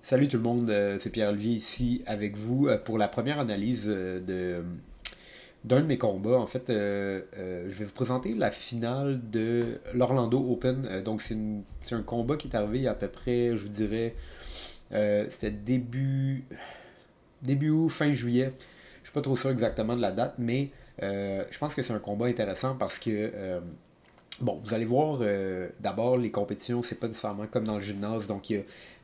Salut tout le monde, c'est Pierre-Olivier ici avec vous pour la première analyse d'un de mes combats. En fait, je vais vous présenter la finale de l'Orlando Open. Donc, c'est un combat qui est arrivé il y a à peu près, je vous dirais, c'était début août, fin juillet. Je suis pas trop sûr exactement de la date, mais je pense que c'est un combat intéressant parce que bon, vous allez voir, d'abord, les compétitions, c'est pas nécessairement comme dans le gymnase, donc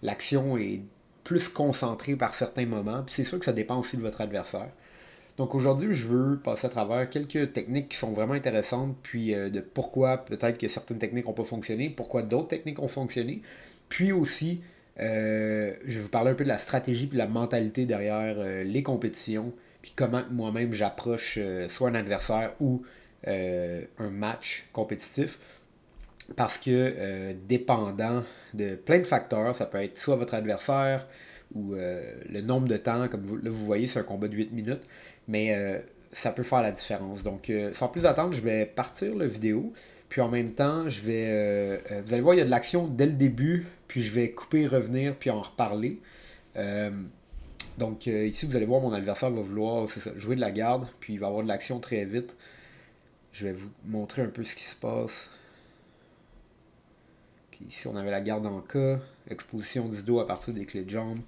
l'action est plus concentrée par certains moments, puis c'est sûr que ça dépend aussi de votre adversaire. Donc aujourd'hui, je veux passer à travers quelques techniques qui sont vraiment intéressantes, puis de pourquoi peut-être que certaines techniques n'ont pas fonctionné, pourquoi d'autres techniques ont fonctionné, puis aussi, je vais vous parler un peu de la stratégie puis de la mentalité derrière les compétitions, puis comment moi-même j'approche soit un adversaire ou un match compétitif. Parce que dépendant de plein de facteurs, ça peut être soit votre adversaire ou le nombre de temps, comme là vous voyez, c'est un combat de 8 minutes, mais ça peut faire la différence. Donc sans plus attendre, je vais partir la vidéo, puis en même temps, vous allez voir, il y a de l'action dès le début, puis je vais couper, revenir, puis en reparler. Euh, donc ici, vous allez voir, mon adversaire va vouloir, c'est ça, jouer de la garde, puis il va avoir de l'action très vite. Je vais vous montrer un peu ce qui se passe. Ici, on avait la garde en cas, exposition du dos à partir des clés de jambes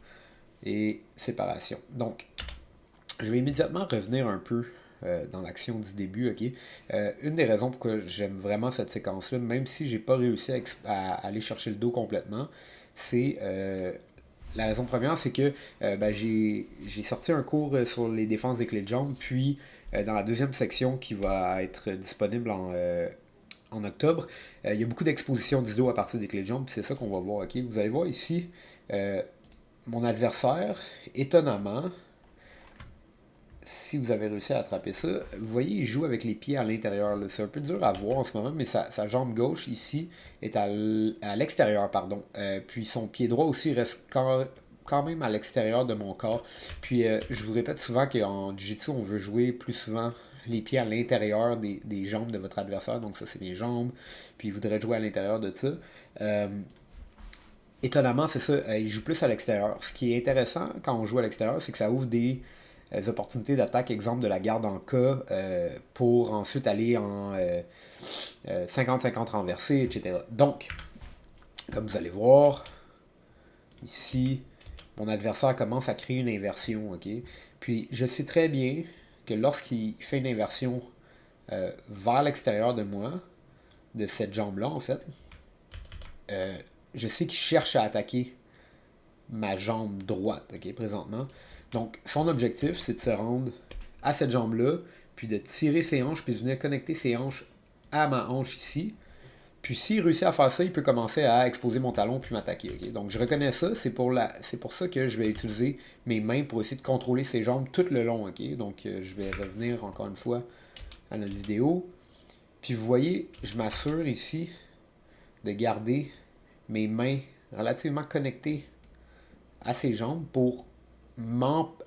et séparation. Donc, je vais immédiatement revenir un peu dans l'action du début. Ok. Une des raisons pourquoi j'aime vraiment cette séquence-là, même si j'ai pas réussi à aller chercher le dos complètement, c'est la raison première, c'est que j'ai sorti un cours sur les défenses des clés de jambes, puis dans la deuxième section qui va être disponible en octobre, il y a beaucoup d'expositions d'ISO à partir des clés de jambes, puis c'est ça qu'on va voir. Ok. Vous allez voir ici, euh, mon adversaire, étonnamment, si vous avez réussi à attraper ça, vous voyez, il joue avec les pieds à l'intérieur. C'est un peu dur à voir en ce moment, mais sa jambe gauche ici est à l'extérieur, pardon. Puis son pied droit aussi reste quand même à l'extérieur de mon corps. Puis je vous répète souvent qu'en Jiu-Jitsu, on veut jouer plus souvent les pieds à l'intérieur des jambes de votre adversaire. Donc ça, c'est mes jambes. Puis il voudrait jouer à l'intérieur de ça. Euh, Étonnamment, c'est ça, il joue plus à l'extérieur. Ce qui est intéressant quand on joue à l'extérieur, c'est que ça ouvre des opportunités d'attaque, exemple de la garde en cas, pour ensuite aller en 50-50 renversé, etc. Donc, comme vous allez voir, ici, mon adversaire commence à créer une inversion, ok? Puis, je sais très bien que lorsqu'il fait une inversion vers l'extérieur de moi, de cette jambe-là, en fait, euh, je sais qu'il cherche à attaquer ma jambe droite, ok, présentement. Donc, son objectif, c'est de se rendre à cette jambe-là, puis de tirer ses hanches, puis de venir connecter ses hanches à ma hanche ici. Puis s'il réussit à faire ça, il peut commencer à exposer mon talon puis m'attaquer. Ok. Donc je reconnais ça, c'est pour ça que je vais utiliser mes mains pour essayer de contrôler ses jambes tout le long. Ok. Donc je vais revenir encore une fois à notre vidéo. Puis vous voyez, je m'assure ici de garder mes mains relativement connectées à ses jambes pour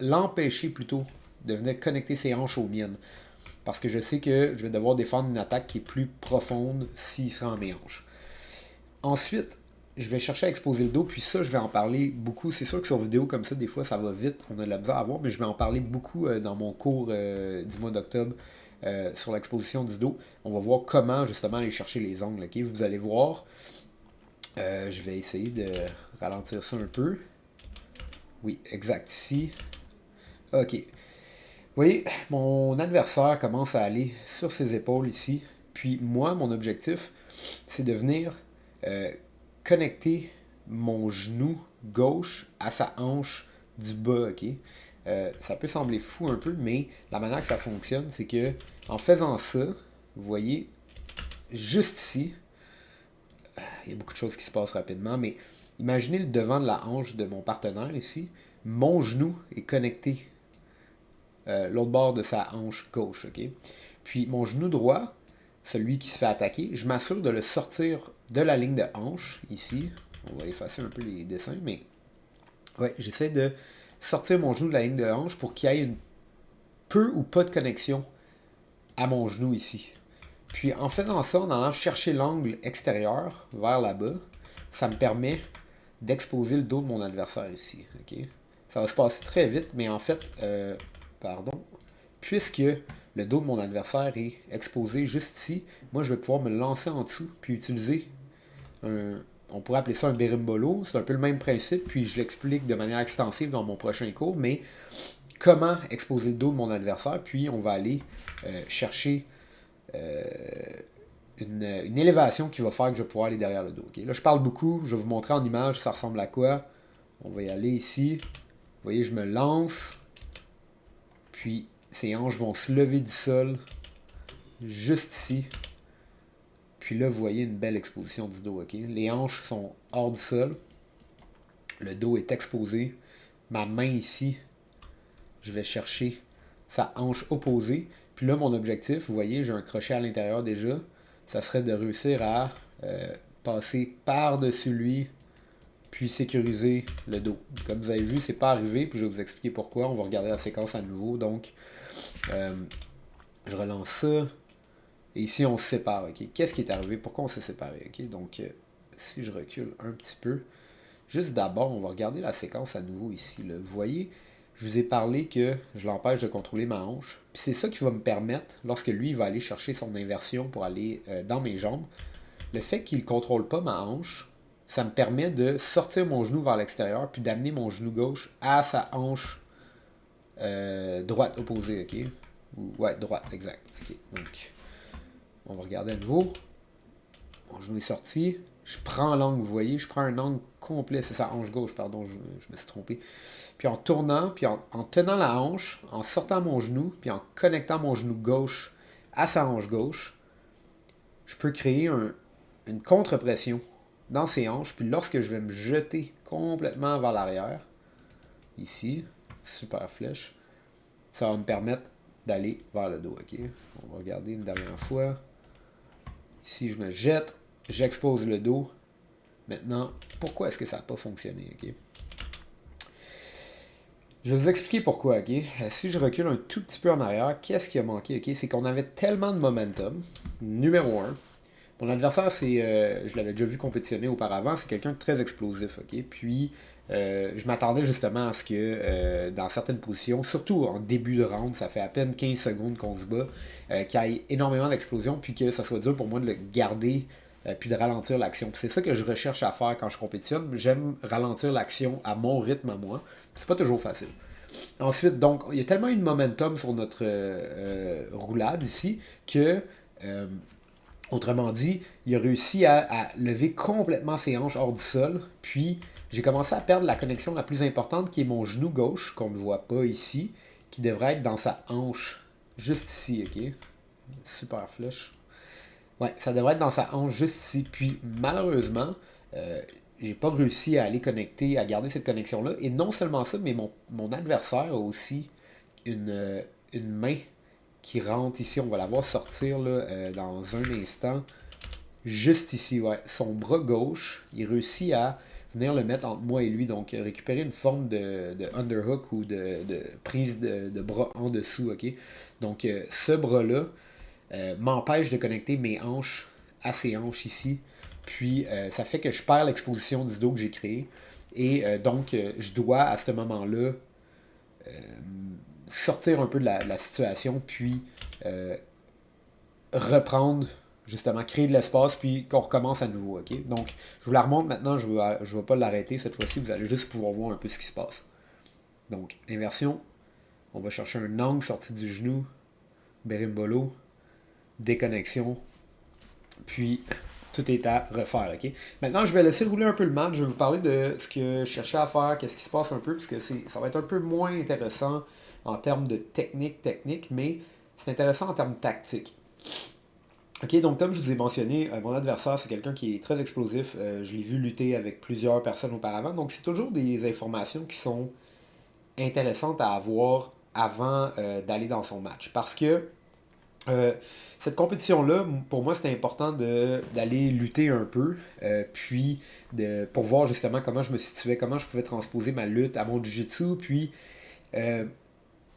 l'empêcher plutôt de venir connecter ses hanches aux miennes. Parce que je sais que je vais devoir défendre une attaque qui est plus profonde s'il sera en mes hanches. Ensuite, je vais chercher à exposer le dos, puis ça, je vais en parler beaucoup. C'est sûr que sur vidéo comme ça, des fois, ça va vite, on a de la misère à voir, mais je vais en parler beaucoup dans mon cours du mois d'octobre sur l'exposition du dos. On va voir comment justement aller chercher les angles. Okay? Vous allez voir, je vais essayer de ralentir ça un peu. Oui, exact ici. Ok. Vous voyez, mon adversaire commence à aller sur ses épaules ici. Puis moi, mon objectif, c'est de venir euh, connecter mon genou gauche à sa hanche du bas, ok? Ça peut sembler fou un peu, mais la manière que ça fonctionne, c'est que en faisant ça, vous voyez, juste ici, il y a beaucoup de choses qui se passent rapidement, mais imaginez le devant de la hanche de mon partenaire ici. Mon genou est connecté l'autre bord de sa hanche gauche. Ok. Puis mon genou droit, celui qui se fait attaquer, je m'assure de le sortir de la ligne de hanche, ici. On va effacer un peu les dessins, mais ouais, j'essaie de sortir mon genou de la ligne de hanche pour qu'il y ait une peu ou pas de connexion à mon genou ici. Puis en faisant ça, en allant chercher l'angle extérieur vers là-bas, ça me permet d'exposer le dos de mon adversaire ici. Ok? Ça va se passer très vite, mais en fait, pardon, puisque le dos de mon adversaire est exposé juste ici, moi je vais pouvoir me lancer en dessous, puis utiliser on pourrait appeler ça un berimbolo, c'est un peu le même principe, puis je l'explique de manière extensive dans mon prochain cours, mais comment exposer le dos de mon adversaire, puis on va aller chercher une élévation qui va faire que je vais pouvoir aller derrière le dos. Okay? Là, je parle beaucoup, je vais vous montrer en image ça ressemble à quoi. On va y aller ici. Vous voyez, je me lance, puis ces hanches vont se lever du sol, juste ici. Puis là, vous voyez une belle exposition du dos. Okay? Les hanches sont hors du sol, le dos est exposé. Ma main ici, je vais chercher sa hanche opposée. Puis là, mon objectif, vous voyez, j'ai un crochet à l'intérieur déjà. Ça serait de réussir à passer par-dessus lui, puis sécuriser le dos. Comme vous avez vu, c'est pas arrivé, puis je vais vous expliquer pourquoi. On va regarder la séquence à nouveau. Donc, je relance ça. Et ici, on se sépare. Okay? Qu'est-ce qui est arrivé? Pourquoi on s'est séparé? Okay? Donc, si je recule un petit peu, juste d'abord, on va regarder la séquence à nouveau ici. Là. Vous voyez, je vous ai parlé que je l'empêche de contrôler ma hanche. Puis c'est ça qui va me permettre, lorsque lui il va aller chercher son inversion pour aller dans mes jambes, le fait qu'il ne contrôle pas ma hanche, ça me permet de sortir mon genou vers l'extérieur, puis d'amener mon genou gauche à sa hanche droite opposée, ok? Ouais, droite, exact. Okay. Donc, on va regarder à nouveau. Mon genou est sorti. Je prends l'angle, vous voyez, je prends un angle complet, c'est sa hanche gauche, pardon, je me suis trompé. Puis en tournant, puis en tenant la hanche, en sortant mon genou, puis en connectant mon genou gauche à sa hanche gauche, je peux créer une contre-pression dans ses hanches, puis lorsque je vais me jeter complètement vers l'arrière, ici, super flèche, ça va me permettre d'aller vers le dos, ok? On va regarder une dernière fois. Ici, je me jette, j'expose le dos. Maintenant, pourquoi est-ce que ça n'a pas fonctionné, ok? Je vais vous expliquer pourquoi, ok? Si je recule un tout petit peu en arrière, qu'est-ce qui a manqué, ok? C'est qu'on avait tellement de momentum, numéro un. Mon adversaire, je l'avais déjà vu compétitionner auparavant, c'est quelqu'un de très explosif, ok? Puis, je m'attendais justement à ce que, dans certaines positions, surtout en début de round, ça fait à peine 15 secondes qu'on se bat, qu'il y ait énormément d'explosions, puis que ça soit dur pour moi de le garder, puis de ralentir l'action. Puis c'est ça que je recherche à faire quand je compétitionne. J'aime ralentir l'action à mon rythme à moi. C'est pas toujours facile. Ensuite, donc, il y a tellement eu de momentum sur notre roulade ici que, autrement dit, il a réussi à lever complètement ses hanches hors du sol. Puis, j'ai commencé à perdre la connexion la plus importante qui est mon genou gauche, qu'on ne voit pas ici, qui devrait être dans sa hanche, juste ici, ok? Super flèche. Ouais, ça devrait être dans sa hanche juste ici. Puis, malheureusement, j'ai pas réussi à aller connecter, à garder cette connexion-là. Et non seulement ça, mais mon adversaire a aussi une main qui rentre ici. On va la voir sortir là, dans un instant. Juste ici, ouais. Son bras gauche, il réussit à venir le mettre entre moi et lui. Donc, récupérer une forme de underhook ou de prise de bras en dessous, ok? Donc, ce bras-là m'empêche de connecter mes hanches à ses hanches ici. Puis, ça fait que je perds l'exposition du dos que j'ai créé. Et donc, je dois, à ce moment-là, sortir un peu de la situation, puis reprendre, justement, créer de l'espace, puis qu'on recommence à nouveau, ok? Donc, je vous la remonte maintenant, je ne vais pas l'arrêter cette fois-ci, vous allez juste pouvoir voir un peu ce qui se passe. Donc, inversion, on va chercher un angle sorti du genou, berimbolo, déconnexion, puis tout est à refaire, ok? Maintenant, je vais laisser rouler un peu le match, je vais vous parler de ce que je cherchais à faire, qu'est-ce qui se passe un peu, parce que ça va être un peu moins intéressant en termes de technique, mais c'est intéressant en termes tactiques. Ok, donc comme je vous ai mentionné, mon adversaire c'est quelqu'un qui est très explosif. Je l'ai vu lutter avec plusieurs personnes auparavant, donc c'est toujours des informations qui sont intéressantes à avoir avant d'aller dans son match. Parce que cette compétition-là, pour moi, c'était important d'aller lutter un peu, puis pour voir justement comment je me situais, comment je pouvais transposer ma lutte à mon jiu-jitsu, puis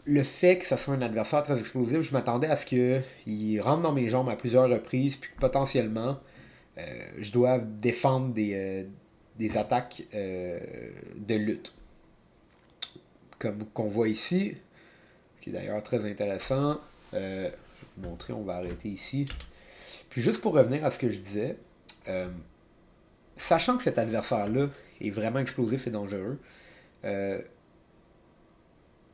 le fait que ce soit un adversaire très explosif, je m'attendais à ce qu'il rentre dans mes jambes à plusieurs reprises, puis que potentiellement, je dois défendre des attaques de lutte. Comme qu'on voit ici, ce qui est d'ailleurs très intéressant. Je vais vous montrer, on va arrêter ici. Puis juste pour revenir à ce que je disais, sachant que cet adversaire-là est vraiment explosif et dangereux,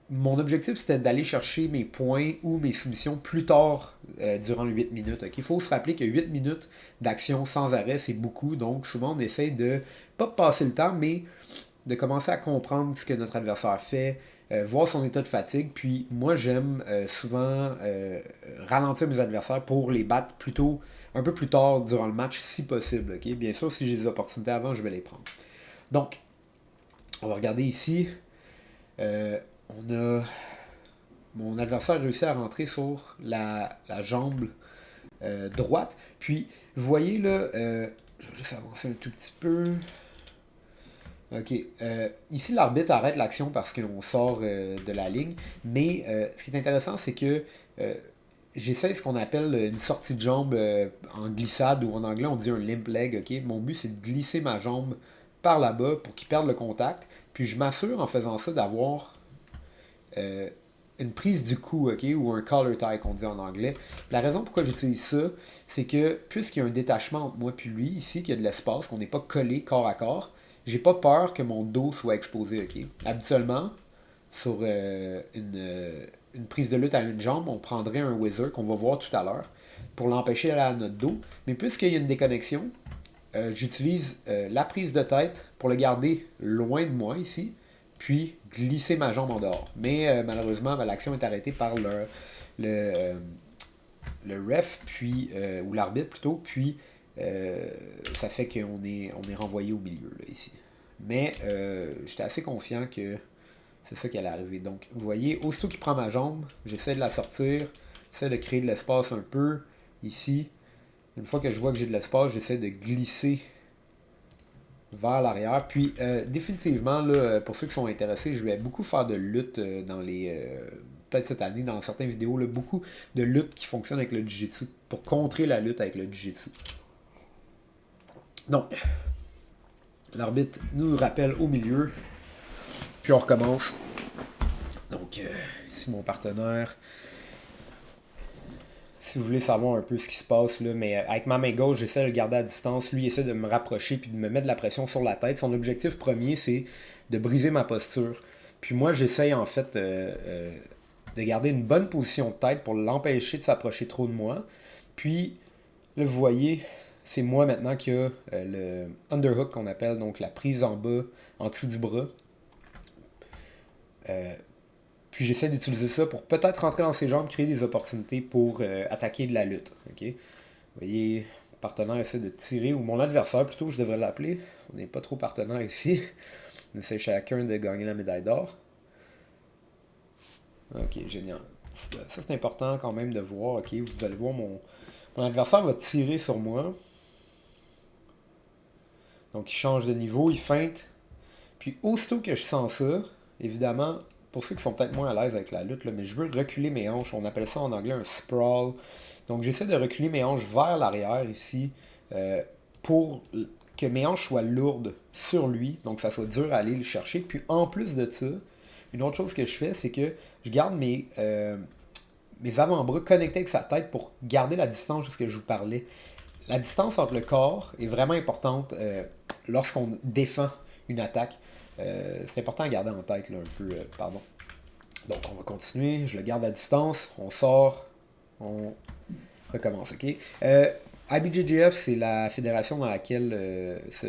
mon objectif c'était d'aller chercher mes points ou mes soumissions plus tard durant les 8 minutes. Okay? Il faut se rappeler que 8 minutes d'action sans arrêt, c'est beaucoup. Donc souvent on essaie de pas passer le temps, mais de commencer à comprendre ce que notre adversaire fait, voir son état de fatigue. Puis moi j'aime souvent ralentir mes adversaires pour les battre plutôt un peu plus tard durant le match si possible. Okay? Bien sûr, si j'ai des opportunités avant, je vais les prendre. Donc, on va regarder ici. On a mon adversaire réussi à rentrer sur la jambe droite. Puis, vous voyez là, je vais juste avancer un tout petit peu. Ok. Ici, l'arbitre arrête l'action parce qu'on sort de la ligne. Mais ce qui est intéressant, c'est que j'essaie ce qu'on appelle une sortie de jambe en glissade, ou en anglais on dit un limp leg. Okay? Mon but, c'est de glisser ma jambe par là-bas pour qu'il perde le contact. Puis je m'assure en faisant ça d'avoir une prise du cou, okay? Ou un collar tie qu'on dit en anglais. La raison pourquoi j'utilise ça, c'est que puisqu'il y a un détachement entre moi et lui, ici, qu'il y a de l'espace, qu'on n'est pas collé corps à corps, j'ai pas peur que mon dos soit exposé. Okay? Habituellement, sur une prise de lutte à une jambe, on prendrait un whizzer qu'on va voir tout à l'heure pour l'empêcher d'aller à notre dos. Mais puisqu'il y a une déconnexion, j'utilise la prise de tête pour le garder loin de moi ici, puis glisser ma jambe en dehors. Mais malheureusement, l'action est arrêtée par le ref, puis, ou l'arbitre plutôt, puis ça fait qu'on est renvoyé au milieu là, ici. Mais j'étais assez confiant que c'est ça qui allait arriver. Donc, vous voyez, aussitôt qu'il prend ma jambe, j'essaie de la sortir, j'essaie de créer de l'espace un peu ici. Une fois que je vois que j'ai de l'espace, j'essaie de glisser vers l'arrière. Puis, définitivement, là, pour ceux qui sont intéressés, je vais beaucoup faire de lutte dans les... peut-être cette année, dans certaines vidéos, là, beaucoup de lutte qui fonctionne avec le Jiu-Jitsu pour contrer la lutte avec le Jiu-Jitsu. Donc, l'arbitre nous rappelle au milieu. Puis on recommence. Donc, ici mon partenaire. Si vous voulez savoir un peu ce qui se passe, là, mais avec ma main gauche, j'essaie de le garder à distance. Lui, il essaie de me rapprocher puis de me mettre de la pression sur la tête. Son objectif premier, c'est de briser ma posture. Puis moi, j'essaie en fait de garder une bonne position de tête pour l'empêcher de s'approcher trop de moi. Puis, là, vous voyez, c'est moi maintenant qui a le underhook qu'on appelle, donc la prise en bas, en dessous du bras. Puis j'essaie d'utiliser ça pour peut-être rentrer dans ses jambes, créer des opportunités pour attaquer de la lutte. Okay? Vous voyez, mon partenaire essaie de tirer, ou mon adversaire plutôt, je devrais l'appeler. On n'est pas trop partenaire ici. On essaie chacun de gagner la médaille d'or. Ok, génial. Ça c'est important quand même de voir. Ok, vous allez voir, mon adversaire va tirer sur moi. Donc il change de niveau, il feinte. Puis aussitôt que je sens ça, évidemment, pour ceux qui sont peut-être moins à l'aise avec la lutte, là, mais je veux reculer mes hanches. On appelle ça en anglais un sprawl. Donc j'essaie de reculer mes hanches vers l'arrière ici pour que mes hanches soient lourdes sur lui, donc ça soit dur à aller le chercher. Puis en plus de ça, une autre chose que je fais, c'est que je garde mes avant-bras connectés avec sa tête pour garder la distance de ce que je vous parlais. La distance entre le corps est vraiment importante lorsqu'on défend une attaque. C'est important à garder en tête là, un peu. Pardon. Donc on va continuer, je le garde à distance, on sort, on recommence. Okay? IBJJF, c'est la fédération dans laquelle ce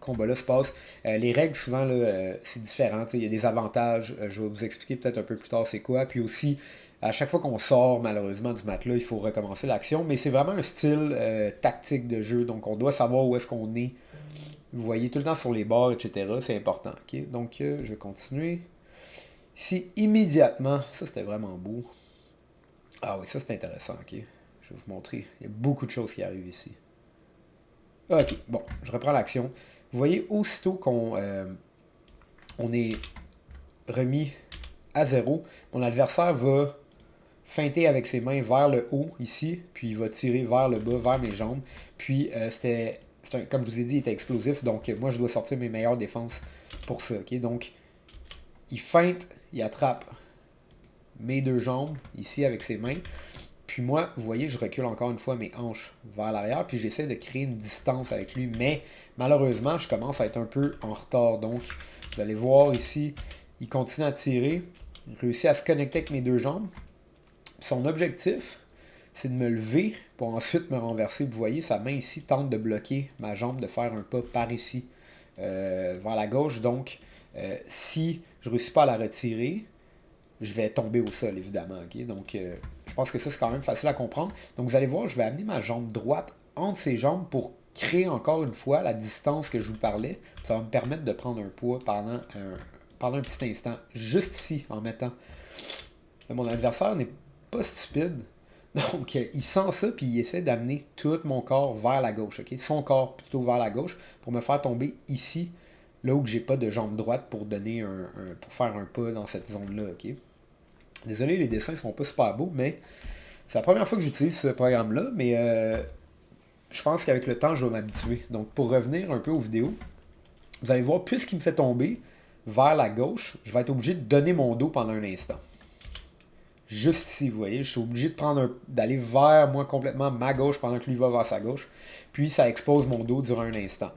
combat-là se passe. Les règles, souvent, là, c'est différent. Il y a des avantages. Je vais vous expliquer peut-être un peu plus tard c'est quoi. Puis aussi, à chaque fois qu'on sort, malheureusement, du match-là, il faut recommencer l'action. Mais c'est vraiment un style tactique de jeu. Donc on doit savoir où est-ce qu'on est. Vous voyez tout le temps sur les bords, etc. C'est important. Okay? Donc, je vais continuer. Ici, immédiatement, ça c'était vraiment beau. Ah oui, ça c'est intéressant. Okay? Je vais vous montrer. Il y a beaucoup de choses qui arrivent ici. Ok, bon, je reprends l'action. Vous voyez, aussitôt qu'on on est remis à zéro, mon adversaire va feinter avec ses mains vers le haut, ici, puis il va tirer vers le bas, vers mes jambes. Puis c'est comme je vous ai dit, il était explosif, donc moi je dois sortir mes meilleures défenses pour ça. Ok? Donc, il feinte, il attrape mes deux jambes ici avec ses mains. Puis moi, vous voyez, je recule encore une fois mes hanches vers l'arrière, puis j'essaie de créer une distance avec lui, mais malheureusement, je commence à être un peu en retard. Donc, vous allez voir ici, il continue à tirer, il réussit à se connecter avec mes deux jambes. Son objectif, c'est de me lever pour ensuite me renverser. Vous voyez, sa main ici tente de bloquer ma jambe, de faire un pas par ici, vers la gauche. Donc, si je ne réussis pas à la retirer, je vais tomber au sol, évidemment. Okay? Donc, je pense que ça, c'est quand même facile à comprendre. Donc, vous allez voir, je vais amener ma jambe droite entre ses jambes pour créer encore une fois la distance que je vous parlais. Ça va me permettre de prendre un poids pendant un petit instant, juste ici, en mettant. Mais mon adversaire n'est pas stupide. Donc, il sent ça, puis il essaie d'amener tout mon corps vers la gauche. Okay? Son corps plutôt vers la gauche, pour me faire tomber ici, là où j'ai pas de jambe droite pour donner pour faire un pas dans cette zone-là. Okay? Désolé, les dessins sont pas super beaux, mais c'est la première fois que j'utilise ce programme-là, mais je pense qu'avec le temps, je vais m'habituer. Donc, pour revenir un peu aux vidéos, vous allez voir, puisqu'il me fait tomber vers la gauche, je vais être obligé de donner mon dos pendant un instant. Juste ici, vous voyez, je suis obligé d'aller vers moi complètement ma gauche pendant que lui va vers sa gauche. Puis, ça expose mon dos durant un instant.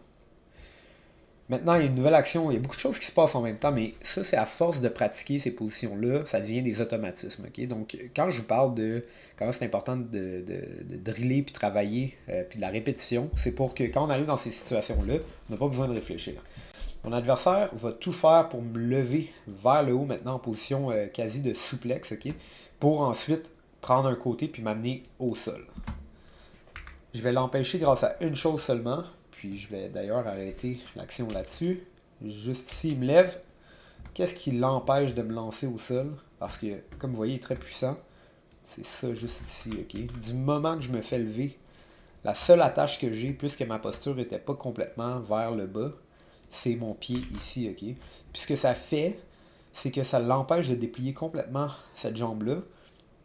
Maintenant, il y a une nouvelle action, il y a beaucoup de choses qui se passent en même temps, mais ça, c'est à force de pratiquer ces positions-là, ça devient des automatismes. Okay? Donc, quand je vous parle de comment c'est important de driller puis travailler, puis de la répétition, c'est pour que quand on arrive dans ces situations-là, on n'a pas besoin de réfléchir. Mon adversaire va tout faire pour me lever vers le haut maintenant en position quasi de souplex, okay? Pour ensuite prendre un côté puis m'amener au sol. Je vais l'empêcher grâce à une chose seulement. Puis je vais d'ailleurs arrêter l'action là-dessus. Juste ici, il me lève. Qu'est-ce qui l'empêche de me lancer au sol? Parce que, comme vous voyez, il est très puissant. C'est ça, juste ici, ok? Du moment que je me fais lever, la seule attache que j'ai, puisque ma posture n'était pas complètement vers le bas, c'est mon pied ici, ok? Puis ce que ça fait, c'est que ça l'empêche de déplier complètement cette jambe-là.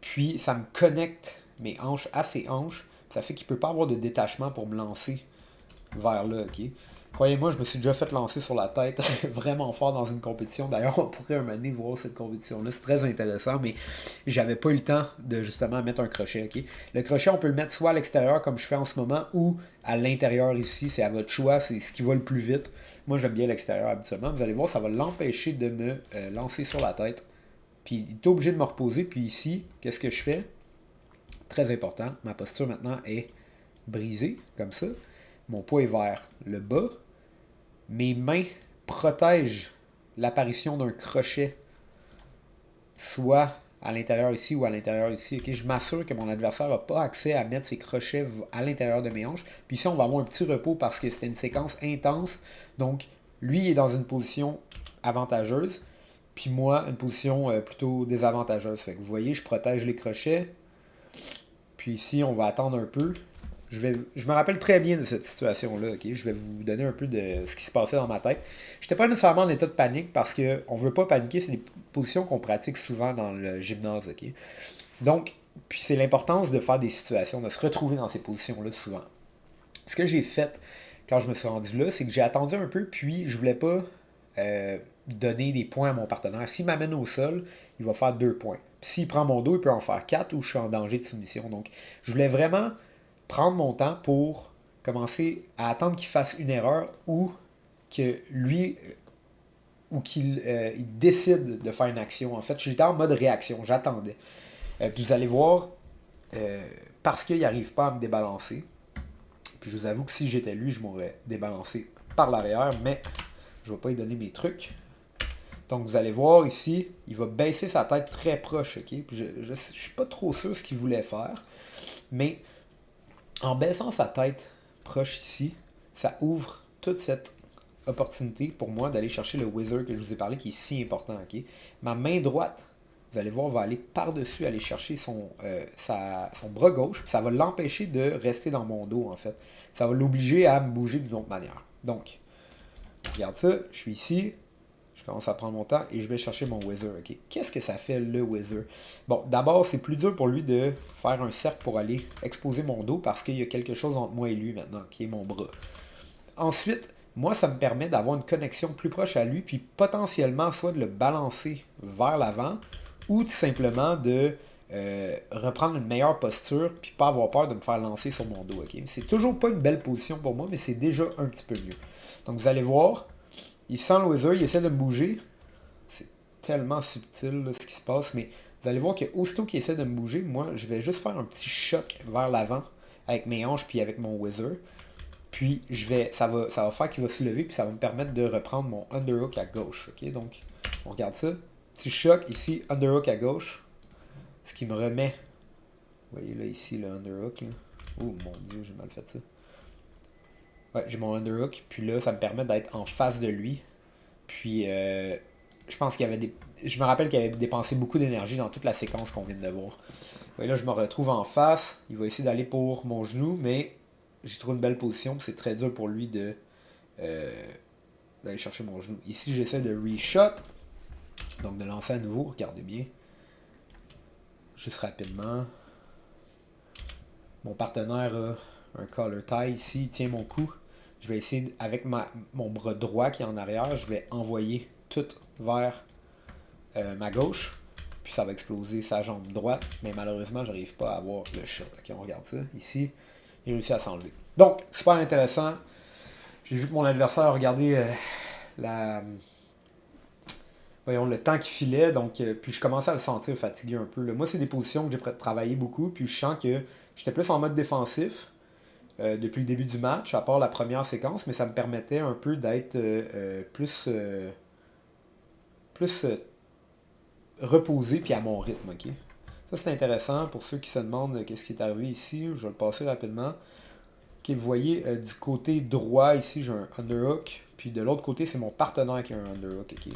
Puis ça me connecte mes hanches à ses hanches. Ça fait qu'il ne peut pas avoir de détachement pour me lancer vers là, ok? Croyez-moi, je me suis déjà fait lancer sur la tête vraiment fort dans une compétition. D'ailleurs, on pourrait un moment donné voir cette compétition-là. C'est très intéressant, mais j'avais pas eu le temps de justement mettre un crochet, ok? Le crochet, on peut le mettre soit à l'extérieur, comme je fais en ce moment, ou à l'intérieur ici. C'est à votre choix, c'est ce qui va le plus vite. Moi, j'aime bien l'extérieur habituellement. Vous allez voir, ça va l'empêcher de me lancer sur la tête. Puis, il est obligé de me reposer. Puis ici, qu'est-ce que je fais? Très important, ma posture maintenant est brisée, comme ça. Mon poids est vers le bas. Mes mains protègent l'apparition d'un crochet, soit à l'intérieur ici ou à l'intérieur ici. Okay? Je m'assure que mon adversaire n'a pas accès à mettre ses crochets à l'intérieur de mes hanches. Puis ici, on va avoir un petit repos parce que c'était une séquence intense. Donc, lui il est dans une position avantageuse. Puis moi, une position plutôt désavantageuse. Fait que vous voyez, je protège les crochets. Puis ici, on va attendre un peu. Je me rappelle très bien de cette situation-là, ok? Je vais vous donner un peu de ce qui se passait dans ma tête. Je n'étais pas nécessairement en état de panique parce qu'on ne veut pas paniquer, c'est des positions qu'on pratique souvent dans le gymnase, ok? Donc, puis c'est l'importance de faire des situations, de se retrouver dans ces positions-là souvent. Ce que j'ai fait quand je me suis rendu là, c'est que j'ai attendu un peu, puis je voulais pas donner des points à mon partenaire. S'il m'amène au sol, il va faire 2 points. S'il prend mon dos, il peut en faire 4 ou je suis en danger de soumission. Donc, je voulais vraiment prendre mon temps pour commencer à attendre qu'il fasse une erreur ou que lui ou qu'il il décide de faire une action. En fait, j'étais en mode réaction, j'attendais. Puis vous allez voir, parce qu'il n'arrive pas à me débalancer, puis je vous avoue que si j'étais lui, je m'aurais débalancé par l'arrière, mais je ne vais pas lui donner mes trucs. Donc vous allez voir ici, il va baisser sa tête très proche, ok? Puis je ne suis pas trop sûr ce qu'il voulait faire, mais en baissant sa tête proche ici, ça ouvre toute cette opportunité pour moi d'aller chercher le whizzer que je vous ai parlé qui est si important. Okay? Ma main droite, vous allez voir, va aller par-dessus, aller chercher son bras gauche. Ça va l'empêcher de rester dans mon dos, en fait. Ça va l'obliger à me bouger d'une autre manière. Donc, regarde ça, je suis ici. Je commence à prendre mon temps et je vais chercher mon whizzer. Okay? Qu'est-ce que ça fait le whizzer? Bon, d'abord, c'est plus dur pour lui de faire un cercle pour aller exposer mon dos parce qu'il y a quelque chose entre moi et lui maintenant, qui est mon bras. Ensuite, moi, ça me permet d'avoir une connexion plus proche à lui, puis potentiellement soit de le balancer vers l'avant, ou tout simplement de reprendre une meilleure posture, puis pas avoir peur de me faire lancer sur mon dos. Ok? C'est toujours pas une belle position pour moi, mais c'est déjà un petit peu mieux. Donc vous allez voir, il sent le Wizard, il essaie de me bouger. C'est tellement subtil là, ce qui se passe, mais vous allez voir que aussitôt qu'il essaie de me bouger, moi, je vais juste faire un petit choc vers l'avant avec mes hanches puis avec mon Wizard. Puis ça va faire qu'il va se lever, puis ça va me permettre de reprendre mon underhook à gauche. Ok, donc on regarde ça. Petit choc ici, underhook à gauche. Ce qui me remet. Vous voyez là ici le underhook. Là. Oh mon dieu, j'ai mal fait ça. Ouais, j'ai mon underhook. Puis là, ça me permet d'être en face de lui. Puis je pense qu'il y avait des. Je me rappelle qu'il avait dépensé beaucoup d'énergie dans toute la séquence qu'on vient de voir. Ouais, là, je me retrouve en face. Il va essayer d'aller pour mon genou, mais j'ai trouvé une belle position. C'est très dur pour lui euh, d'aller chercher mon genou. Ici, j'essaie de reshot. Donc, de lancer à nouveau. Regardez bien. Juste rapidement. Mon partenaire a un collar tie ici. Il tient mon cou. Je vais essayer, avec mon bras droit qui est en arrière, je vais envoyer tout vers ma gauche. Puis ça va exploser sa jambe droite. Mais malheureusement, j'arrive pas à avoir le shot. Ok, on regarde ça. Ici, il réussit à s'enlever. Donc, super intéressant. J'ai vu que mon adversaire a regardé le temps qui filait. Donc, puis je commençais à le sentir fatigué un peu. Là. Moi, c'est des positions que j'ai travaillé beaucoup. Puis je sens que j'étais plus en mode défensif depuis le début du match, à part la première séquence. Mais ça me permettait un peu d'être plus reposé puis à mon rythme. Ok. Ça, c'est intéressant pour ceux qui se demandent qu'est-ce qui est arrivé ici. Je vais le passer rapidement. Ok, vous voyez, du côté droit, ici, j'ai un underhook. Puis de l'autre côté, c'est mon partenaire qui a un underhook. Ok.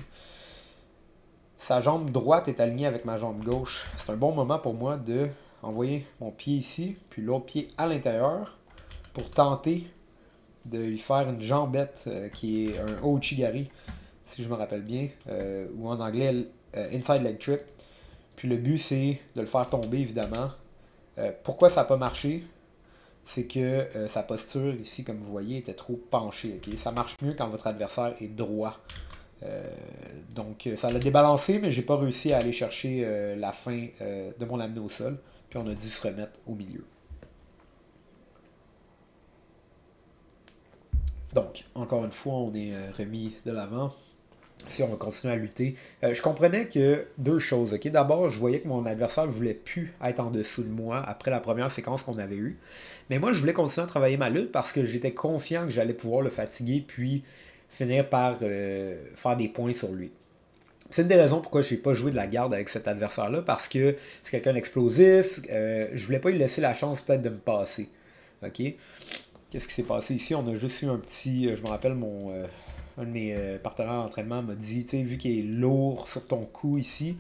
Sa jambe droite est alignée avec ma jambe gauche. C'est un bon moment pour moi de envoyer mon pied ici, puis l'autre pied à l'intérieur, pour tenter de lui faire une jambette qui est un Ouchigari, si je me rappelle bien, ou en anglais, inside leg trip. Puis le but, c'est de le faire tomber, évidemment. Pourquoi ça n'a pas marché? C'est que sa posture ici, comme vous voyez, était trop penchée. Okay? Ça marche mieux quand votre adversaire est droit. Donc ça l'a débalancé, mais j'ai pas réussi à aller chercher la fin de mon amener au sol. Puis on a dû se remettre au milieu. Donc, encore une fois, on est remis de l'avant. Si on va continuer à lutter. Je comprenais que deux choses. Ok, d'abord, je voyais que mon adversaire ne voulait plus être en dessous de moi après la première séquence qu'on avait eue. Mais moi, je voulais continuer à travailler ma lutte parce que j'étais confiant que j'allais pouvoir le fatiguer puis finir par faire des points sur lui. C'est une des raisons pourquoi je n'ai pas joué de la garde avec cet adversaire-là, parce que c'est quelqu'un d'explosif. Je voulais pas lui laisser la chance peut-être de me passer. Ok. Qu'est-ce qui s'est passé ici? On a juste eu un petit. Je me rappelle, un de mes partenaires d'entraînement m'a dit, tu sais, vu qu'il est lourd sur ton cou ici,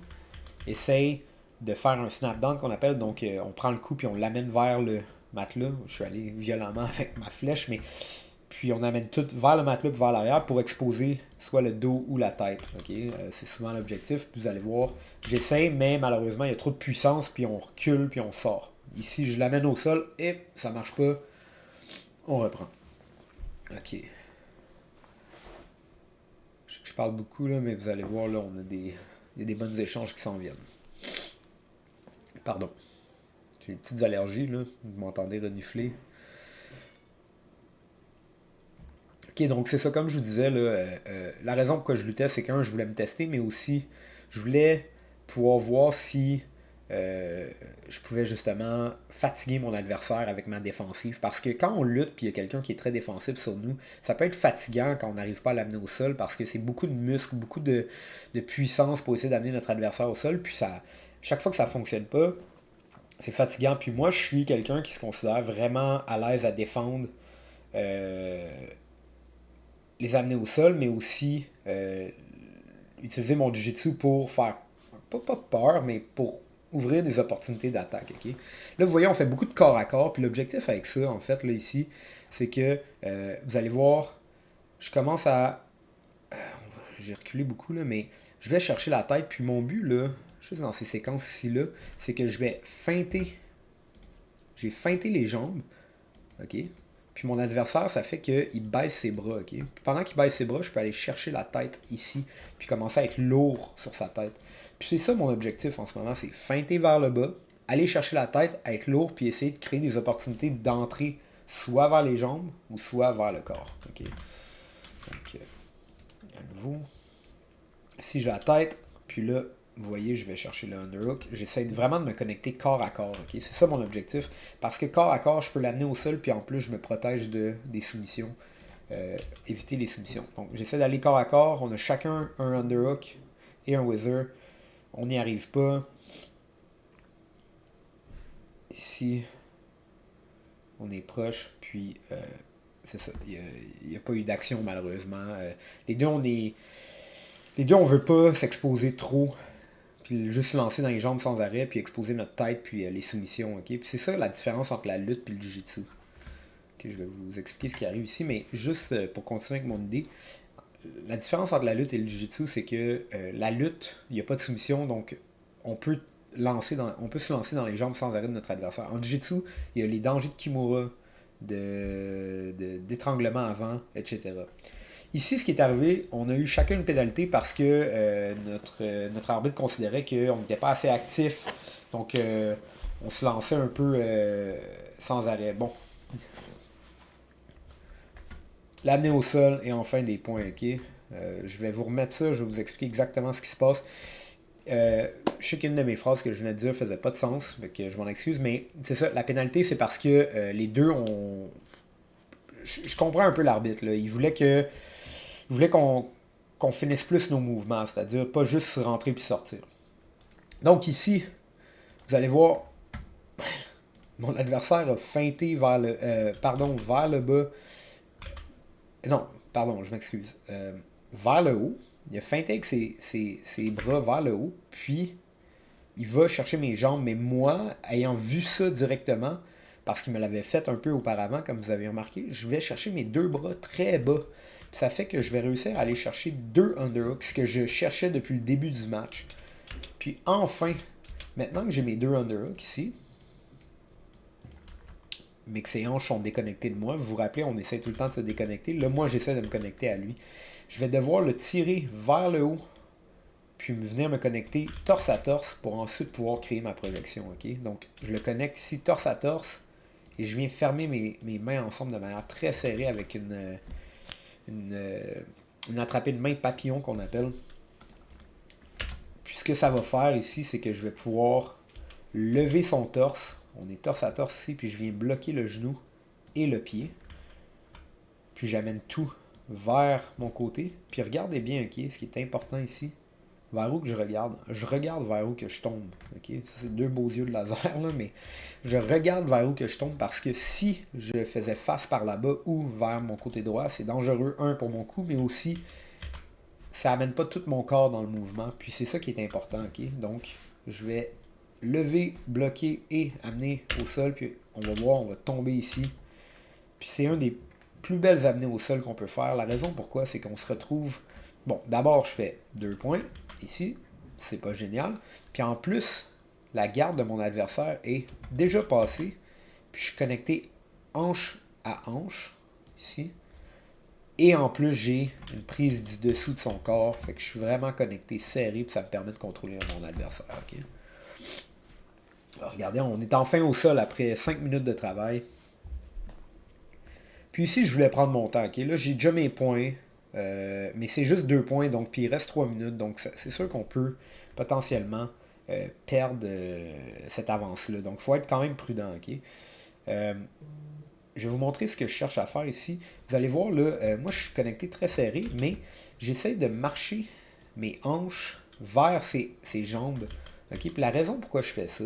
essaye de faire un snap down qu'on appelle. Donc, on prend le coup puis on l'amène vers le matelas. Je suis allé violemment avec ma flèche, mais puis on amène tout vers le matelas vers l'arrière pour exposer soit le dos ou la tête. Okay? C'est souvent l'objectif. Puis vous allez voir, j'essaie, mais malheureusement, il y a trop de puissance, puis on recule, puis on sort. Ici, je l'amène au sol et ça marche pas. On reprend. Ok. Je parle beaucoup, là, mais vous allez voir, là, il y a des bons échanges qui s'en viennent. Pardon. J'ai des petites allergies, là. Vous m'entendez renifler. Ok, donc c'est ça, comme je vous disais, là, la raison pourquoi je luttais, c'est qu'un, je voulais me tester, mais aussi, je voulais pouvoir voir si je pouvais justement fatiguer mon adversaire avec ma défensive. Parce que quand on lutte, puis il y a quelqu'un qui est très défensif sur nous, ça peut être fatigant quand on n'arrive pas à l'amener au sol, parce que c'est beaucoup de muscles, beaucoup de puissance pour essayer d'amener notre adversaire au sol, puis ça, chaque fois que ça ne fonctionne pas, c'est fatigant. Puis moi, je suis quelqu'un qui se considère vraiment à l'aise à défendre euh, les amener au sol, mais aussi utiliser mon jiu-jitsu pour faire, pas peur, mais pour ouvrir des opportunités d'attaque. Okay? Là, vous voyez, on fait beaucoup de corps à corps, puis l'objectif avec ça, en fait, là, ici, c'est que vous allez voir, je commence à... J'ai reculé beaucoup, là, mais je vais chercher la tête, puis mon but, là, juste dans ces séquences-ci, là, c'est que je vais feinter. J'ai feinté les jambes, ok? Puis mon adversaire, ça fait qu'il baisse ses bras, ok? Puis pendant qu'il baisse ses bras, je peux aller chercher la tête ici, puis commencer à être lourd sur sa tête. Puis c'est ça mon objectif en ce moment, c'est feinter vers le bas, aller chercher la tête, être lourd, puis essayer de créer des opportunités d'entrée, soit vers les jambes, ou soit vers le corps, ok? Donc, à nouveau, si j'ai la tête, puis là, vous voyez, je vais chercher le underhook. J'essaie vraiment de me connecter corps à corps. Ok, c'est ça mon objectif. Parce que corps à corps, je peux l'amener au sol, puis en plus, je me protège des soumissions. Éviter les soumissions. Donc, j'essaie d'aller corps à corps. On a chacun un underhook et un whizzer. On n'y arrive pas. Ici, on est proche, puis c'est ça. Il n'y a pas eu d'action, malheureusement. Les deux, on veut pas s'exposer trop, puis juste se lancer dans les jambes sans arrêt, puis exposer notre tête, puis les soumissions, ok? Puis c'est ça la différence entre la lutte et le jiu-jitsu. Ok, je vais vous expliquer ce qui arrive ici, mais juste pour continuer avec mon idée, la différence entre la lutte et le jiu-jitsu, c'est que la lutte, il n'y a pas de soumission, donc on peut on peut se lancer dans les jambes sans arrêt de notre adversaire. En jiu-jitsu, il y a les dangers de kimura, d'étranglement avant, etc. Ici, ce qui est arrivé, on a eu chacun une pénalité parce que notre arbitre considérait qu'on n'était pas assez actif. Donc, on se lançait un peu sans arrêt. Bon. L'amener au sol et enfin des points, ok? Je vais vous remettre ça, je vais vous expliquer exactement ce qui se passe. Je sais qu'une de mes phrases que je venais de dire faisait pas de sens, donc je m'en excuse, mais c'est ça, la pénalité, c'est parce que les deux ont... Je comprends un peu l'arbitre, là. Il voulait qu'on finisse plus nos mouvements, c'est-à-dire pas juste rentrer puis sortir. Donc ici, vous allez voir, mon adversaire a feinté vers vers le bas. Non, pardon, je m'excuse. Vers le haut. Il a feinté avec ses bras vers le haut, puis il va chercher mes jambes. Mais moi, ayant vu ça directement, parce qu'il me l'avait fait un peu auparavant, comme vous avez remarqué, je vais chercher mes deux bras très bas. Ça fait que je vais réussir à aller chercher deux underhooks, ce que je cherchais depuis le début du match. Puis enfin, maintenant que j'ai mes deux underhooks ici, mais que ses hanches sont déconnectées de moi, vous vous rappelez, on essaie tout le temps de se déconnecter. Là, moi, j'essaie de me connecter à lui. Je vais devoir le tirer vers le haut, puis venir me connecter torse à torse pour ensuite pouvoir créer ma projection. Ok? Donc, je le connecte ici torse à torse et je viens fermer mes mains ensemble de manière très serrée avec une attrapée de main papillon qu'on appelle. Puis ce que ça va faire ici, c'est que je vais pouvoir lever son torse. On est torse à torse ici, puis je viens bloquer le genou et le pied. Puis j'amène tout vers mon côté. Puis regardez bien, ok, ce qui est important ici, vers où que je regarde. Je regarde vers où que je tombe. Ok, ça c'est deux beaux yeux de laser, là, mais je regarde vers où que je tombe parce que si je faisais face par là-bas ou vers mon côté droit, c'est dangereux, un, pour mon cou, mais aussi, ça amène pas tout mon corps dans le mouvement. Puis c'est ça qui est important, ok? Donc, je vais lever, bloquer et amener au sol. Puis on va voir, on va tomber ici. Puis c'est un des plus belles amenées au sol qu'on peut faire. La raison pourquoi, c'est qu'on se retrouve... Bon, d'abord, je fais 2 points ici. C'est pas génial. Puis en plus, la garde de mon adversaire est déjà passée. Puis je suis connecté hanche à hanche, ici. Et en plus, j'ai une prise du dessous de son corps. Fait que je suis vraiment connecté serré. Puis ça me permet de contrôler mon adversaire. Ok. Alors, regardez, on est enfin au sol après 5 minutes de travail. Puis ici, je voulais prendre mon temps. Ok, là, j'ai déjà mes points. Mais c'est juste 2 points. Donc, puis il reste 3 minutes. Donc, c'est sûr qu'on peut potentiellement perdre cette avance-là. Donc, il faut être quand même prudent. Ok. Je vais vous montrer ce que je cherche à faire ici. Vous allez voir, là, moi, je suis connecté très serré. Mais j'essaie de marcher mes hanches vers ses jambes. Ok. Puis la raison pourquoi je fais ça,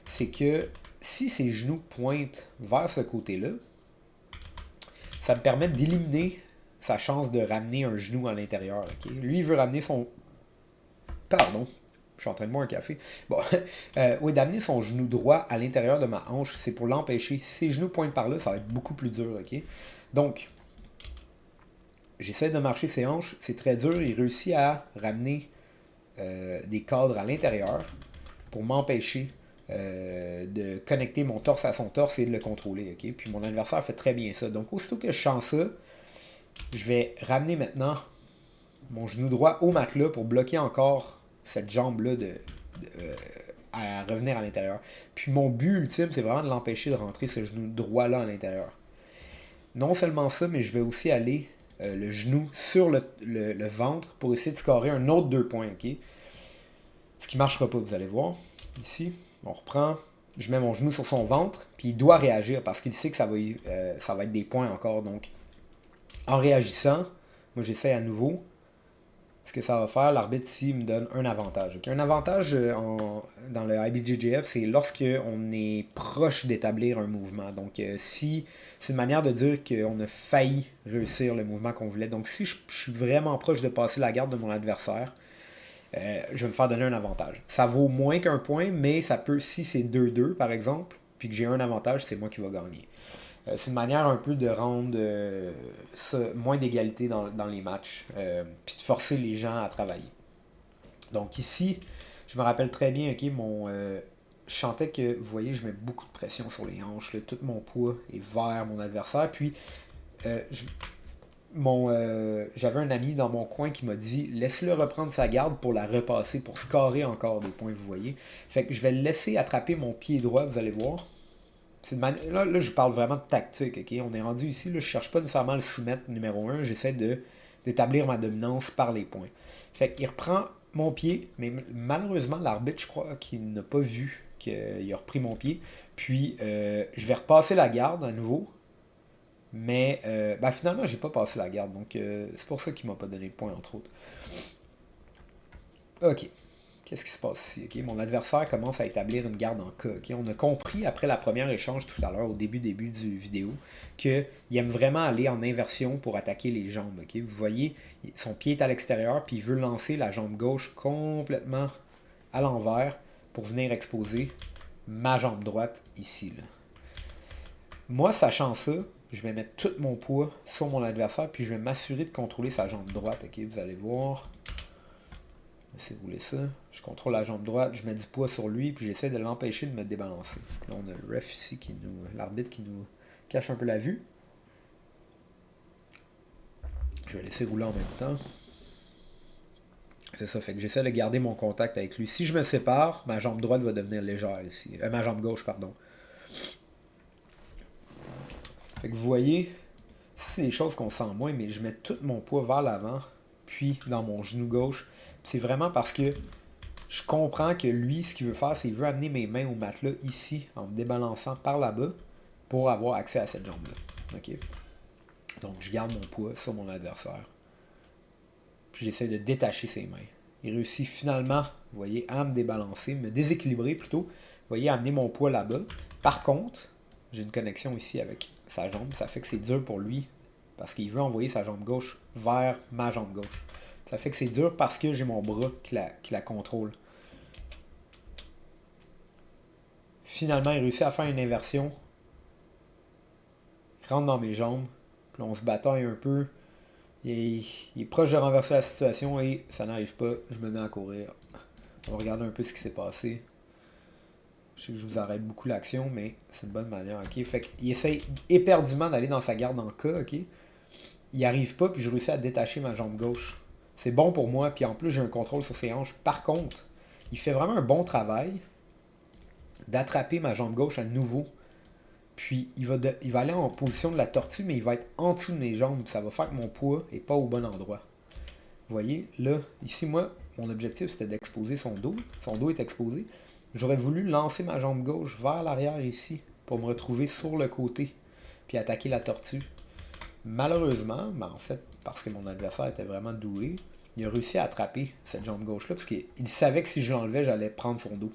c'est que si ses genoux pointent vers ce côté-là, ça me permet d'éliminer sa chance de ramener un genou à l'intérieur. Okay? Lui, il veut ramener son... Pardon, je suis en train de boire un café. Bon, oui, d'amener son genou droit à l'intérieur de ma hanche, c'est pour l'empêcher. Si ses genoux pointent par là, ça va être beaucoup plus dur. Okay? Donc, j'essaie de marcher ses hanches, c'est très dur. Il réussit à ramener des cadres à l'intérieur pour m'empêcher de connecter mon torse à son torse et de le contrôler. Okay? Puis mon adversaire fait très bien ça. Donc aussitôt que je sens ça, je vais ramener maintenant mon genou droit au matelas pour bloquer encore cette jambe-là à revenir à l'intérieur. Puis mon but ultime, c'est vraiment de l'empêcher de rentrer ce genou droit-là à l'intérieur. Non seulement ça, mais je vais aussi aller le genou sur le ventre pour essayer de scorer un autre 2 points. Okay? Ce qui ne marchera pas, vous allez voir. Ici, on reprend, je mets mon genou sur son ventre, puis il doit réagir parce qu'il sait que ça va être des points encore. Donc, en réagissant, moi j'essaie à nouveau. Ce que ça va faire, l'arbitre ici me donne un avantage. Okay? Un avantage dans le IBJJF, c'est lorsque on est proche d'établir un mouvement. Donc, si c'est une manière de dire qu'on a failli réussir le mouvement qu'on voulait. Donc, si je suis vraiment proche de passer la garde de mon adversaire, je vais me faire donner un avantage. Ça vaut moins qu'un point, mais ça peut, si c'est 2-2 par exemple, puis que j'ai un avantage, c'est moi qui vais gagner. C'est une manière un peu de rendre moins d'égalité dans les matchs, puis de forcer les gens à travailler. Donc ici, je me rappelle très bien, ok, je sentais que, vous voyez, je mets beaucoup de pression sur les hanches, là, tout mon poids est vers mon adversaire, puis j'avais un ami dans mon coin qui m'a dit laisse-le reprendre sa garde pour la repasser, pour scorer encore des points, vous voyez. Fait que je vais le laisser attraper mon pied droit, vous allez voir. Là, je parle vraiment de tactique, ok? On est rendu ici, là, je cherche pas nécessairement le soumettre numéro 1, j'essaie d'établir ma dominance par les points. Fait qu'il reprend mon pied, mais malheureusement, l'arbitre, je crois qu'il n'a pas vu qu'il a repris mon pied. Puis, je vais repasser la garde à nouveau. Mais finalement, j'ai pas passé la garde, donc c'est pour ça qu'il m'a pas donné le point, entre autres. Ok. Qu'est-ce qui se passe ici? Okay? Mon adversaire commence à établir une garde en K. Okay? On a compris après la première échange tout à l'heure, au début du vidéo, qu'il aime vraiment aller en inversion pour attaquer les jambes. Okay? Vous voyez, son pied est à l'extérieur, puis il veut lancer la jambe gauche complètement à l'envers pour venir exposer ma jambe droite ici. Là. Moi, sachant ça, je vais mettre tout mon poids sur mon adversaire, puis je vais m'assurer de contrôler sa jambe droite. Okay? Vous allez voir. Si vous voulez ça, je contrôle la jambe droite, je mets du poids sur lui, puis j'essaie de l'empêcher de me débalancer. Là, on a le ref ici, l'arbitre qui nous cache un peu la vue. Je vais laisser rouler en même temps. C'est ça, fait que j'essaie de garder mon contact avec lui. Si je me sépare, ma jambe droite va devenir légère ici. Ma jambe gauche, pardon. Fait que vous voyez, ça c'est des choses qu'on sent moins, mais je mets tout mon poids vers l'avant, puis dans mon genou gauche. C'est vraiment parce que je comprends que lui, ce qu'il veut faire, c'est qu'il veut amener mes mains au matelas ici, en me débalançant par là-bas, pour avoir accès à cette jambe-là. Okay? Donc, je garde mon poids sur mon adversaire. Puis, j'essaie de détacher ses mains. Il réussit finalement, vous voyez, à me débalancer, me déséquilibrer plutôt. Vous voyez, à amener mon poids là-bas. Par contre, j'ai une connexion ici avec sa jambe. Ça fait que c'est dur pour lui, parce qu'il veut envoyer sa jambe gauche vers ma jambe gauche. Ça fait que c'est dur parce que j'ai mon bras qui la contrôle. Finalement, il réussit à faire une inversion. Il rentre dans mes jambes. Puis on se bataille un peu. Il est proche de renverser la situation et ça n'arrive pas. Je me mets à courir. On va regarder un peu ce qui s'est passé. Je sais que je vous arrête beaucoup l'action, mais c'est une bonne manière. Okay? Fait qu'il essaye éperdument d'aller dans sa garde en K. Okay? Il n'y arrive pas, puis je réussis à détacher ma jambe gauche. C'est bon pour moi, puis en plus j'ai un contrôle sur ses hanches. Par contre, il fait vraiment un bon travail d'attraper ma jambe gauche à nouveau. Puis il va aller en position de la tortue, mais il va être en dessous de mes jambes. Ça va faire que mon poids n'est pas au bon endroit. Vous voyez, là, ici, moi, mon objectif c'était d'exposer son dos. Son dos est exposé. J'aurais voulu lancer ma jambe gauche vers l'arrière ici pour me retrouver sur le côté puis attaquer la tortue. Malheureusement, en fait, parce que mon adversaire était vraiment doué, il a réussi à attraper cette jambe gauche-là, parce qu'il savait que si je l'enlevais, j'allais prendre son dos.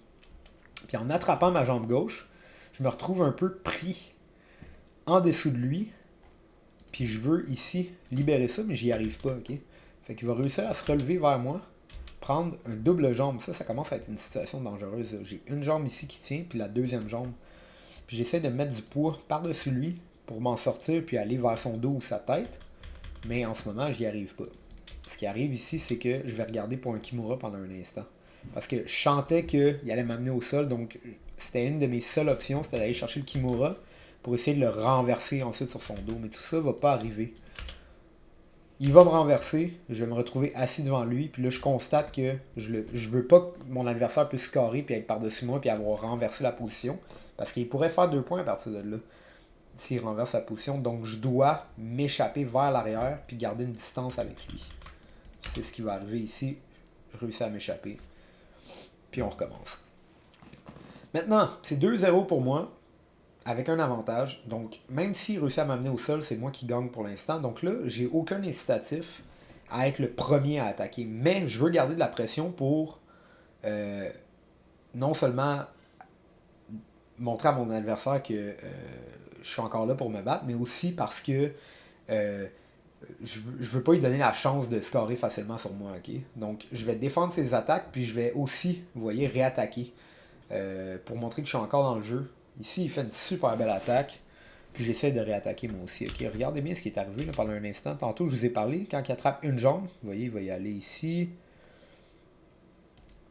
Puis en attrapant ma jambe gauche, je me retrouve un peu pris en dessous de lui, puis je veux ici libérer ça, mais j'y arrive pas, ok? Fait qu'il va réussir à se relever vers moi, prendre un double jambe. Ça commence à être une situation dangereuse. J'ai une jambe ici qui tient, puis la deuxième jambe. Puis j'essaie de mettre du poids par-dessus lui, pour m'en sortir puis aller vers son dos ou sa tête. Mais en ce moment, j'y arrive pas. Ce qui arrive ici, c'est que je vais regarder pour un Kimura pendant un instant. Parce que je sentais qu'il allait m'amener au sol. Donc, c'était une de mes seules options, c'était d'aller chercher le Kimura pour essayer de le renverser ensuite sur son dos. Mais tout ça va pas arriver. Il va me renverser, je vais me retrouver assis devant lui, puis là je constate que je veux pas que mon adversaire puisse scorer puis être par-dessus moi puis avoir renversé la position. Parce qu'il pourrait faire 2 points à partir de là, s'il renverse la position. Donc je dois m'échapper vers l'arrière puis garder une distance avec lui. C'est ce qui va arriver ici. Je réussis à m'échapper. Puis on recommence. Maintenant, c'est 2-0 pour moi, avec un avantage. Donc, même s'il réussit à m'amener au sol, c'est moi qui gagne pour l'instant. Donc là, j'ai aucun incitatif à être le premier à attaquer. Mais je veux garder de la pression pour non seulement montrer à mon adversaire que je suis encore là pour me battre, mais aussi parce que euh, je veux pas lui donner la chance de scorer facilement sur moi, ok? Donc, je vais défendre ses attaques, puis je vais aussi, vous voyez, réattaquer pour montrer que je suis encore dans le jeu. Ici, il fait une super belle attaque, puis j'essaie de réattaquer moi aussi, ok? Regardez bien ce qui est arrivé là, pendant un instant. Tantôt, je vous ai parlé, quand il attrape une jambe, vous voyez, il va y aller ici.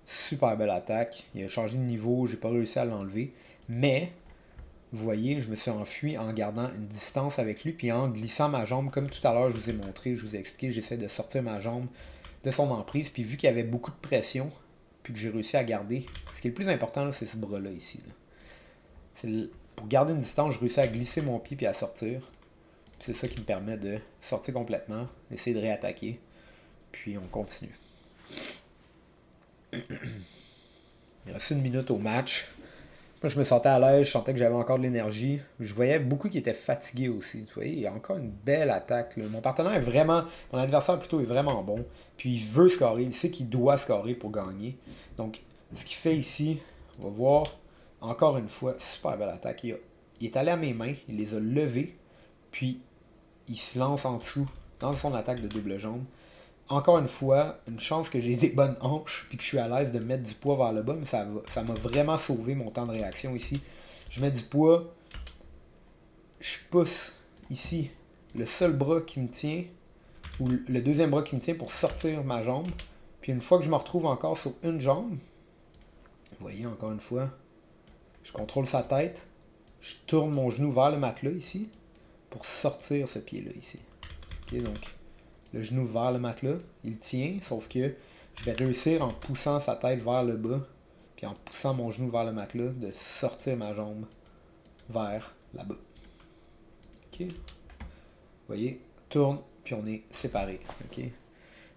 Super belle attaque. Il a changé de niveau, j'ai pas réussi à l'enlever. Mais vous voyez, je me suis enfui en gardant une distance avec lui, puis en glissant ma jambe, comme tout à l'heure, je vous ai montré, je vous ai expliqué, j'essaie de sortir ma jambe de son emprise, puis vu qu'il y avait beaucoup de pression, puis que j'ai réussi à garder, ce qui est le plus important, là, c'est ce bras-là ici. Là. Pour garder une distance, je réussis à glisser mon pied puis à sortir. C'est ça qui me permet de sortir complètement, d'essayer de réattaquer, puis on continue. Il reste 1 minute au match. Moi, je me sentais à l'aise, je sentais que j'avais encore de l'énergie. Je voyais beaucoup qui étaient fatigués aussi. Vous voyez, il y a encore une belle attaque. Là. Mon partenaire est vraiment, mon adversaire plutôt est vraiment bon. Puis il veut scorer, il sait qu'il doit scorer pour gagner. Donc, ce qu'il fait ici, on va voir, encore une fois, super belle attaque. Il est allé à mes mains, il les a levées, puis il se lance en dessous dans son attaque de double jambe. Encore une fois, une chance que j'ai des bonnes hanches puis que je suis à l'aise de mettre du poids vers le bas, mais ça m'a vraiment sauvé mon temps de réaction ici. Je mets du poids, je pousse ici le seul bras qui me tient, ou le deuxième bras qui me tient pour sortir ma jambe. Puis une fois que je me retrouve encore sur une jambe, vous voyez encore une fois, je contrôle sa tête, je tourne mon genou vers le matelas ici pour sortir ce pied-là ici. Ok, donc le genou vers le matelas, il tient, sauf que je vais réussir en poussant sa tête vers le bas, puis en poussant mon genou vers le matelas, de sortir ma jambe vers là-bas. Ok? Vous voyez? Tourne, puis on est séparés. Ok?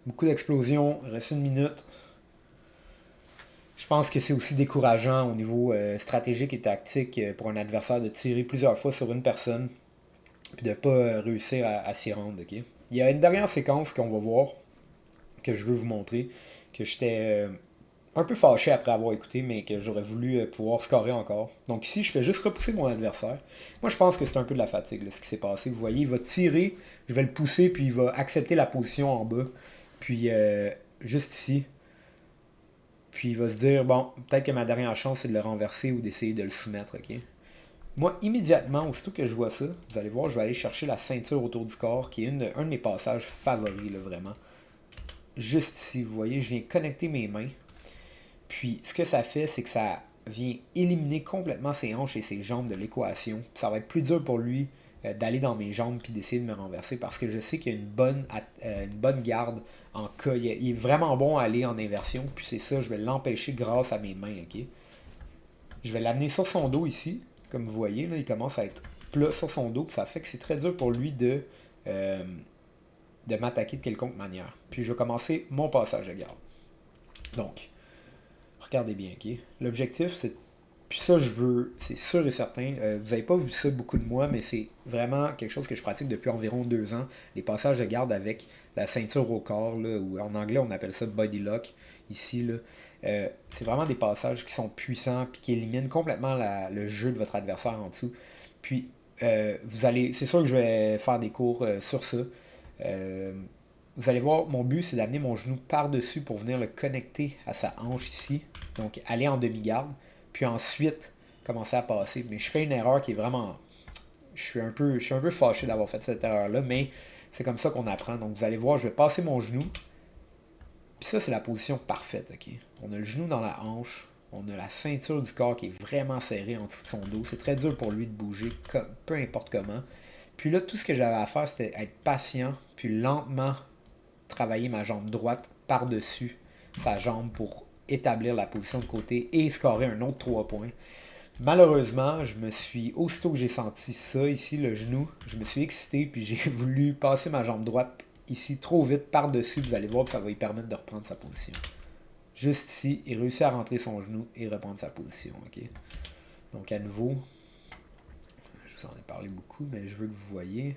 Beaucoup d'explosions, il reste 1 minute. Je pense que c'est aussi décourageant au niveau stratégique et tactique pour un adversaire de tirer plusieurs fois sur une personne, puis de ne pas réussir à s'y rendre. Ok? Il y a une dernière séquence qu'on va voir, que je veux vous montrer, que j'étais un peu fâché après avoir écouté, mais que j'aurais voulu pouvoir scorer encore. Donc ici, je fais juste repousser mon adversaire. Moi, je pense que c'est un peu de la fatigue, là, ce qui s'est passé. Vous voyez, il va tirer, je vais le pousser, puis il va accepter la position en bas. Puis, juste ici. Puis il va se dire, bon, peut-être que ma dernière chance, c'est de le renverser ou d'essayer de le soumettre, ok? Moi, immédiatement, aussitôt que je vois ça, vous allez voir, je vais aller chercher la ceinture autour du corps, qui est un de mes passages favoris, là, vraiment. Juste ici, vous voyez, je viens connecter mes mains. Puis, ce que ça fait, c'est que ça vient éliminer complètement ses hanches et ses jambes de l'équation. Ça va être plus dur pour lui d'aller dans mes jambes puis d'essayer de me renverser parce que je sais qu'il y a une bonne garde en cas. Il est vraiment bon à aller en inversion. Puis c'est ça, je vais l'empêcher grâce à mes mains. Ok. Je vais l'amener sur son dos ici. Comme vous voyez, là, il commence à être plat sur son dos. Puis ça fait que c'est très dur pour lui de m'attaquer de quelconque manière. Puis je vais commencer mon passage de garde. Donc, regardez bien, ok? L'objectif, c'est. Puis ça, je veux. C'est sûr et certain. Vous n'avez pas vu ça beaucoup de moi, mais c'est vraiment quelque chose que je pratique depuis environ 2 ans. Les passages de garde avec la ceinture au corps, là, ou en anglais, on appelle ça body lock, ici, là. C'est vraiment des passages qui sont puissants puis qui éliminent complètement le jeu de votre adversaire en dessous. Puis, vous allez. C'est sûr que je vais faire des cours sur ça. Vous allez voir, mon but, c'est d'amener mon genou par-dessus pour venir le connecter à sa hanche ici. Donc, aller en demi-garde. Puis ensuite, commencer à passer. Mais je fais une erreur qui est vraiment... Je suis un peu fâché d'avoir fait cette erreur-là, mais c'est comme ça qu'on apprend. Donc, vous allez voir, je vais passer mon genou. Puis ça, c'est la position parfaite, ok? On a le genou dans la hanche, on a la ceinture du corps qui est vraiment serrée en dessous de son dos. C'est très dur pour lui de bouger, peu importe comment. Puis là, tout ce que j'avais à faire, c'était être patient, puis lentement travailler ma jambe droite par-dessus sa jambe pour établir la position de côté et scorer un autre 3 points. Malheureusement, aussitôt que j'ai senti ça, ici, le genou, je me suis excité, puis j'ai voulu passer ma jambe droite ici trop vite par-dessus. Vous allez voir que ça va lui permettre de reprendre sa position. Juste ici, il réussit à rentrer son genou et reprendre sa position. Ok. Donc à nouveau, je vous en ai parlé beaucoup, mais je veux que vous voyez.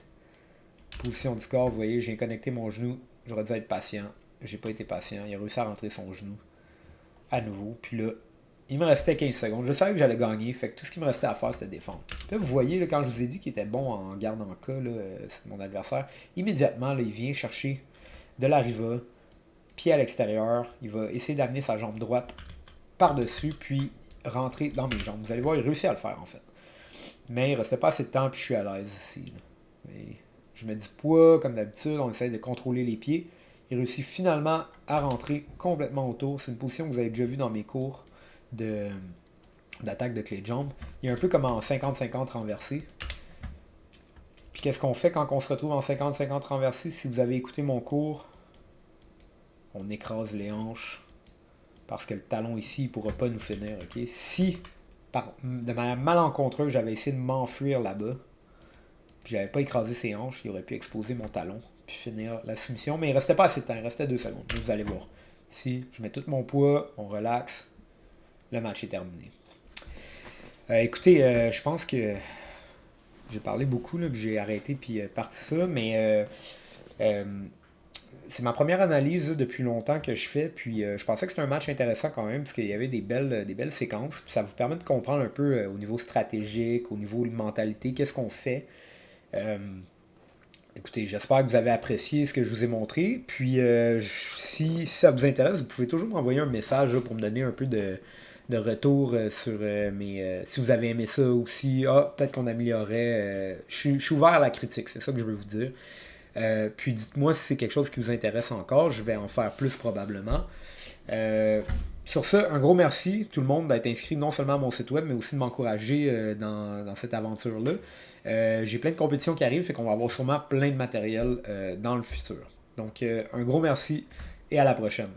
Position du corps, vous voyez, j'ai connecté mon genou. J'aurais dû être patient. J'ai pas été patient. Il a réussi à rentrer son genou à nouveau. Puis là, il me restait 15 secondes. Je savais que j'allais gagner. Fait que tout ce qui me restait à faire, c'était défendre. Là, vous voyez, là, quand je vous ai dit qu'il était bon en garde en cas, c'est mon adversaire, immédiatement, là, il vient chercher de la riva, pied à l'extérieur. Il va essayer d'amener sa jambe droite par-dessus, puis rentrer dans mes jambes. Vous allez voir, il réussit à le faire, en fait. Mais il ne restait pas assez de temps, puis je suis à l'aise ici. Je mets du poids, comme d'habitude. On essaie de contrôler les pieds. Il réussit finalement à rentrer complètement autour. C'est une position que vous avez déjà vue dans mes cours d'attaque de clé de jambe. Il est un peu comme en 50-50 renversé. Puis qu'est-ce qu'on fait quand on se retrouve en 50-50 renversé? Si vous avez écouté mon cours, on écrase les hanches. Parce que le talon ici, il ne pourra pas nous finir. Okay? Si, de manière malencontreuse, j'avais essayé de m'enfuir là-bas, puis j'avais pas écrasé ses hanches, il aurait pu exposer mon talon, puis finir la soumission. Mais il restait pas assez de temps, il restait 2 secondes. Vous allez voir. Si je mets tout mon poids, on relaxe, le match est terminé. Écoutez, je pense que j'ai parlé beaucoup, là, puis j'ai arrêté, puis parti ça, mais euh, c'est ma première analyse là, depuis longtemps que je fais, puis je pensais que c'était un match intéressant quand même, parce qu'il y avait des belles séquences, puis ça vous permet de comprendre un peu au niveau stratégique, au niveau de mentalité, qu'est-ce qu'on fait. Euh, Écoutez, j'espère que vous avez apprécié ce que je vous ai montré. Puis, si ça vous intéresse, vous pouvez toujours m'envoyer un message là, pour me donner un peu de retour sur si vous avez aimé ça aussi. Ah, peut-être qu'on améliorerait. Je suis ouvert à la critique, c'est ça que je veux vous dire. Puis, dites-moi si c'est quelque chose qui vous intéresse encore. Je vais en faire plus probablement. Sur ça, un gros merci tout le monde d'être inscrit non seulement à mon site web, mais aussi de m'encourager dans cette aventure-là. J'ai plein de compétitions qui arrivent, fait qu'on va avoir sûrement plein de matériel dans le futur. Donc, un gros merci et à la prochaine.